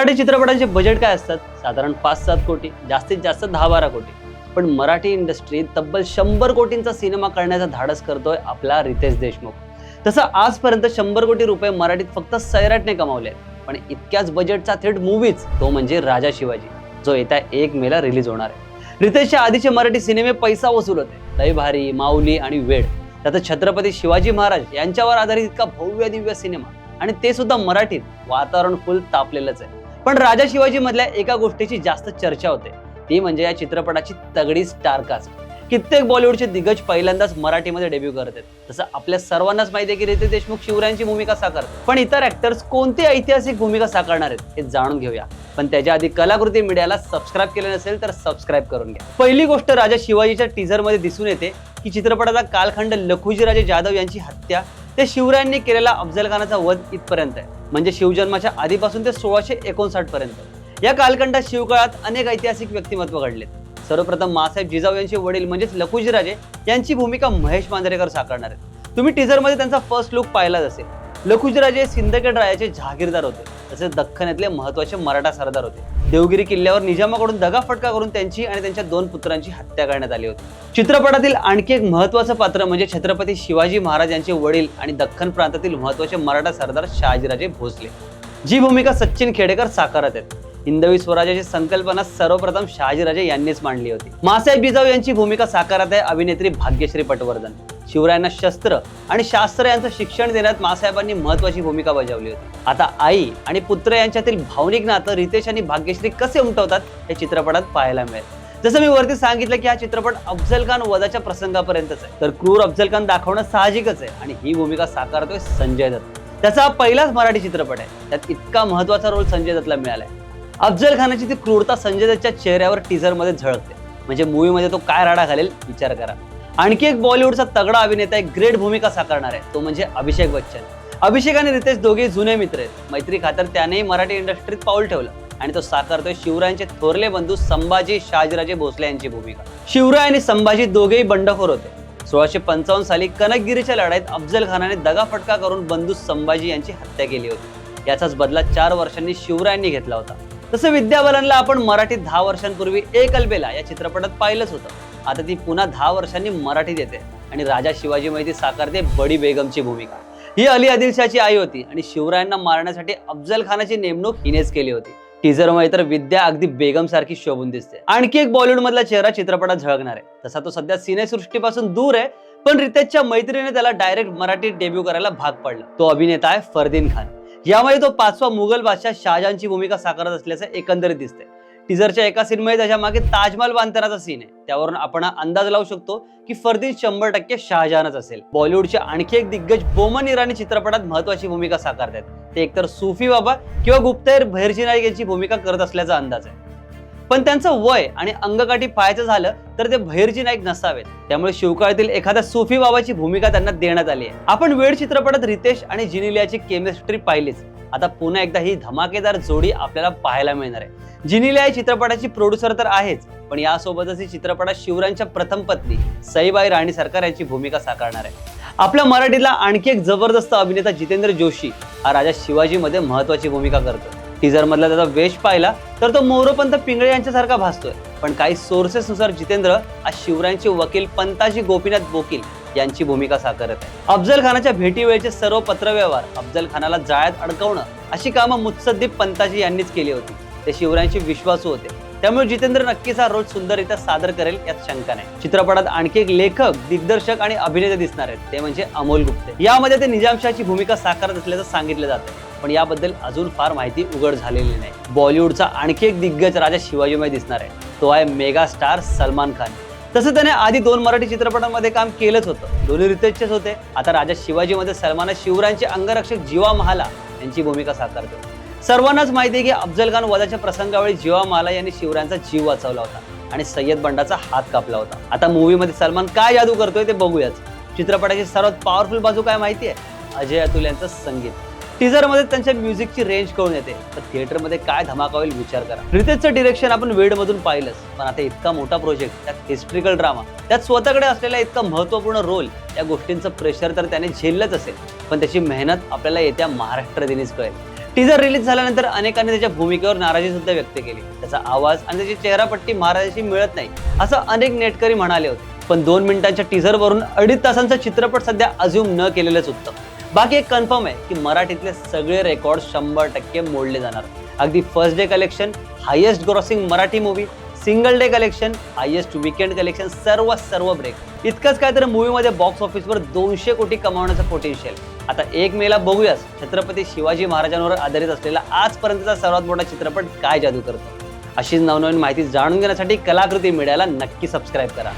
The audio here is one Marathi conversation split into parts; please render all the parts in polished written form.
मराठी चित्रपटांचे बजेट काय असतात? साधारण 5-7 कोटी, जास्तीत जास्त 10-12 कोटी. पण मराठी इंडस्ट्री तब्बल 100 कोटींचा सिनेमा करण्याचा धाडस करतोय आपला रितेश देशमुख. तसं आजपर्यंत 100 कोटी रुपये मराठीत फक्त सैराटने कमावले आहेत. पण इतक्याच बजेटचा थेट मूवीज तो म्हणजे राजा शिवाजी, जो येत्या 1 मेला रिलीज होणार आहे. रितेशच्या आधीचे मराठी सिनेमे पैसा वसूल होते. लय भारी, माऊली आणि वेड. त्यात छत्रपती शिवाजी महाराज यांच्यावर आधारित इतका भव्य दिव्य सिनेमा, आणि ते सुद्धा मराठीत. वातावरण फुल तापलेलंच आहे. पण राजा शिवाजी मधल्या एका गोष्टीची जास्त चर्चा होते, ती म्हणजे या चित्रपटाची तगडी स्टारकास्ट. कित्येक बॉलिवूडचे दिग्गज पहिल्यांदाच मराठीमध्ये डेब्यू करत आहेत. तसं आपल्या सर्वांनाच माहिती आहे की रितेश देशमुख शिवरायांची भूमिका साकारतात. पण इतर ऍक्टर्स कोणती ऐतिहासिक भूमिका साकारणार आहेत हे जाणून घेऊया. पण त्याच्या आधी कलाकृती मीडियाला सबस्क्राईब केले नसेल तर सबस्क्राईब करून घ्या. पहिली गोष्ट, राजा शिवाजीच्या टीझर मध्ये दिसून येते की चित्रपटाचा कालखंड लखुजीराजे जाधव यांची हत्या ते शिवरायांनी केलेला अफजल खानाचा वध इथपर्यंत आहे. म्हणजे शिवजन्माच्या आधीपासून ते 1659 पर्यंत. या कालखंडात शिवकाळात अनेक ऐतिहासिक व्यक्तिमत्व घडलेत. सर्वप्रथम मासाहेब जिजाऊ यांचे वडील म्हणजेच लखुजीराजे यांची भूमिका महेश मांजरेकर साकारणार आहेत. तुम्ही टीझर मध्ये त्यांचा फर्स्ट लुक पाहिलाच असेल. लखुजीराजे सिंदखेड रायाचे जहागीरदार होते, तसेच दख्खनातले महत्त्वाचे मराठा सरदार होते. देवगिरी किल्ल्यावर निजामाकडून दगाफटका करून त्यांची आणि त्यांच्या 2 पुत्रांची हत्या करण्यात आली होती. चित्रपटातील आणखी एक महत्त्वाचं पात्र म्हणजे छत्रपती शिवाजी महाराज यांचे वडील आणि दख्खन प्रांतातील महत्त्वाचे मराठा सरदार शहाजीराजे भोसले, जी भूमिका सचिन खेडेकर साकारत आहेत. हिंदवी स्वराज्याची संकल्पना सर्वप्रथम शहाजीराजे यांनीच मांडली होती. मासाहेब जिजाऊ यांची भूमिका साकारत आहे अभिनेत्री भाग्यश्री पटवर्धन. शिवरायांना शस्त्र आणि शास्त्र यांचं शिक्षण देण्यात मासाहेबांनी महत्त्वाची भूमिका बजावली होती. आता आई आणि पुत्र यांच्यातील भावनिक नातं रितेश आणि भाग्यश्री कसे उमटवतात हे चित्रपटात पाहायला मिळेल. जसं मी वरती सांगितलं की हा चित्रपट अफजल खान वधाच्या प्रसंगापर्यंतच आहे, तर क्रूर अफजल खान दाखवणं साहजिकच आहे. आणि ही भूमिका साकारतोय संजय दत्त. त्याचा हा पहिलाच मराठी चित्रपट आहे, त्यात इतका महत्त्वाचा रोल संजय दत्तला मिळालाय. अफजल खानाची ती क्रूरता संजय दत्तच्या चेहऱ्यावर टीझर मध्ये झळकते. म्हणजे मूवी मध्ये तो काय राडा घालेल विचार करा. आणखी एक बॉलिवूडचा तगडा अभिनेता एक ग्रेट भूमिका साकारणार आहे, तो म्हणजे अभिषेक बच्चन. अभिषेक आणि रितेश दोघे जुने मित्र आहेत. मैत्री खातर त्यानेही मराठी इंडस्ट्रीत पाऊल ठेवलं आणि तो साकारतोय शिवरायांचे थोरले बंधू संभाजी शहाजीराजे भोसले यांची भूमिका. शिवराय आणि संभाजी दोघेही बंडखोर होते. 1655 साली कनकगिरीच्या लढाईत अफजल खानाने दगाफटका करून बंधू संभाजी यांची हत्या केली होती. याचाच बदला 4 वर्षांनी शिवरायांनी घेतला होता. तसं विद्या बालनला आपण मराठीत 10 वर्षांपूर्वी एक अलबेला या चित्रपटात पाहिलंच होतं. आता ती पुन्हा 10 वर्षांनी मराठीत येते आणि राजा शिवाजी मध्ये साकारते बडी बेगमची भूमिका. ही अली आदिलशाहची आई होती आणि शिवरायांना मारण्यासाठी अफजल खानाची नेमणूक हिनेच केली होती. टीझर मध्ये तर विद्या अगदी बेगम सारखी शोभून दिसते. आणखी एक बॉलिवूड मधला चेहरा चित्रपटात झळकणार आहे. तसा तो सध्या सिनेसृष्टीपासून दूर आहे, पण रितेशच्या मैत्रीने त्याला डायरेक्ट मराठीत डेब्यू करायला भाग पडला. तो अभिनेता आहे फरदीन खान. यामध्ये तो 5वा मुघल बादशाह शहाजहानची भूमिका साकारत असल्याचं एकंदरीत दिसते. टीझरच्या एका सीनमध्ये त्याच्या मागे ताजमहल बांधतानाचा सीन आहे. त्यावरून आपण अंदाज लावू शकतो की फरदीन 100% शहाजहानच असेल. बॉलिवूडचे आणखी एक दिग्गज बोमन इराणी चित्रपटात महत्त्वाची भूमिका साकारतात. ते एकतर सुफी बाबा किंवा गुप्तहेर भैरजी नाईक यांची भूमिका करत असल्याचा अंदाज आहे. पण त्यांचं वय आणि अंगकाठी पाहायचं झालं तर ते भैरजी नाईक नसावेत. त्यामुळे शिवकाळातील एखाद्या सुफी बाबाची भूमिका त्यांना देण्यात आली आहे. आपण वेड चित्रपटात रितेश आणि जिनिलियाची केमिस्ट्री पाहिलीच. आता पुन्हा एकदा ही धमाकेदार जोडी आपल्याला पाहायला मिळणार आहे. जिनिलिया चित्रपटाची प्रोड्युसर तर आहेच, पण यासोबतच ही चित्रपटात शिवरायांच्या प्रथम पत्नी सईबाई राणी सरकार यांची भूमिका साकारणार आहे. आपल्या मराठीतला आणखी एक जबरदस्त अभिनेता जितेंद्र जोशी हा राजा शिवाजी मध्ये महत्त्वाची भूमिका करतो. टीझर मधला त्याचा वेश पाहिला तर तो मोरोपंत पिंगळे यांच्यासारखा भासतोय. पण काही सोर्सेस नुसार जितेंद्र आज शिवरायांचे वकील पंताजी गोपीनाथ बोकील यांची भूमिका साकारत आहे. अफजल खानाच्या भेटी वेळेचे सर्व पत्रव्यवहार, अफजल खानाला जाळ्यात अडकवणं अशी कामं मुत्सद्दीप पंताजी यांनीच केली होती. ते शिवरायांचे विश्वासू होते. त्यामुळे जितेंद्र नक्कीच हा रोल सुंदररित्या सादर करेल यात शंका नाही. चित्रपटात आणखी एक लेखक, दिग्दर्शक आणि अभिनेते दिसणार आहेत, ते म्हणजे अमोल गुप्ते. यामध्ये ते निजामशाहची भूमिका साकारत असल्याचं सांगितलं जातं, पण याबद्दल अजून फार माहिती उघड झालेली नाही. बॉलिवूडचा आणखी एक दिग्गज राजा शिवाजीमध्ये दिसणार आहे, तो आहे मेगा स्टार सलमान खान. तसं त्याने आधी 2 मराठी चित्रपटांमध्ये काम केलंच होतं, दोन्ही रितेशचेच होते. आता राजा शिवाजीमध्ये सलमान शिवरायांचे अंगरक्षक जीवा महाला यांची भूमिका साकारतो. सर्वांनाच माहिती आहे की अफजल खान वधाच्या प्रसंगावेळी जीवा महाला यांनी शिवरायांचा जीव वाचवला होता आणि सय्यद बंडाचा हात कापला होता. आता मूवीमध्ये सलमान काय जादू करतोय ते बघूयाच. चित्रपटाची सर्वात पॉवरफुल बाजू काय माहिती आहे? अजय अतुल यांचं संगीत. टीझर मध्ये त्यांच्या म्युझिकची रेंज कळून येते, तर थिएटरमध्ये काय धमाका होईल विचार करा. रितेशचं डिरेक्शन आपण वेड मधून पाहिलंच, पण आता इतका मोठा प्रोजेक्ट, त्यात हिस्ट्रिकल ड्रामा, त्यात स्वतःकडे असलेला इतका महत्त्वपूर्ण रोल, या गोष्टींचं प्रेशर तर त्याने झेललंच असेल. पण त्याची मेहनत आपल्याला येत्या महाराष्ट्र दिनीच कळेल. टीजर रिलीज झाल्यानंतर अनेकांनी त्याच्या भूमिकेवर नाराजी सुद्धा व्यक्त केली. त्याचा आवाज आणि त्याची चेहरापट्टी महाराजाशी मिळत नाही असं अनेक नेटकरी म्हणाले होते. पण 2 मिनिटांच्या टीजर वरून 2.5 तासांचा चित्रपट सध्या अज्युम न केलेलंच उत्तम. बाकी एक कन्फर्म आहे की मराठीतले सगळे रेकॉर्ड 100% मोडले जाणार. अगदी first day collection, highest grossing Marathi movie, single day collection, highest weekend collection, सर्व ब्रेक. इतकंच काय तर मूवीमध्ये बॉक्स ऑफिसवर 200 कोटी कमावण्याचं पोटेन्शियल. आता 1 मेला बघूयाच छत्रपती शिवाजी महाराजांवर आधारित असलेला आजपर्यंतचा सर्वात मोठा चित्रपट काय जादू करतो. अशीच नवनवीन माहिती जाणून घेण्यासाठी कलाकृती मीडियाला नक्की सबस्क्राईब करा.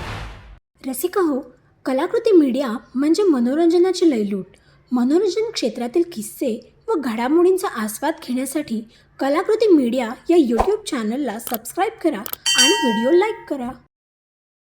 रसिका हो, कलाकृती मीडिया म्हणजे मनोरंजनाची लयलूट. मनोरंजन क्षेत्रातील किस्से व घडामोडींचा आस्वाद घेण्यासाठी कलाकृती मीडिया या यूट्यूब चॅनलला सबस्क्राईब करा आणि व्हिडिओ लाईक करा.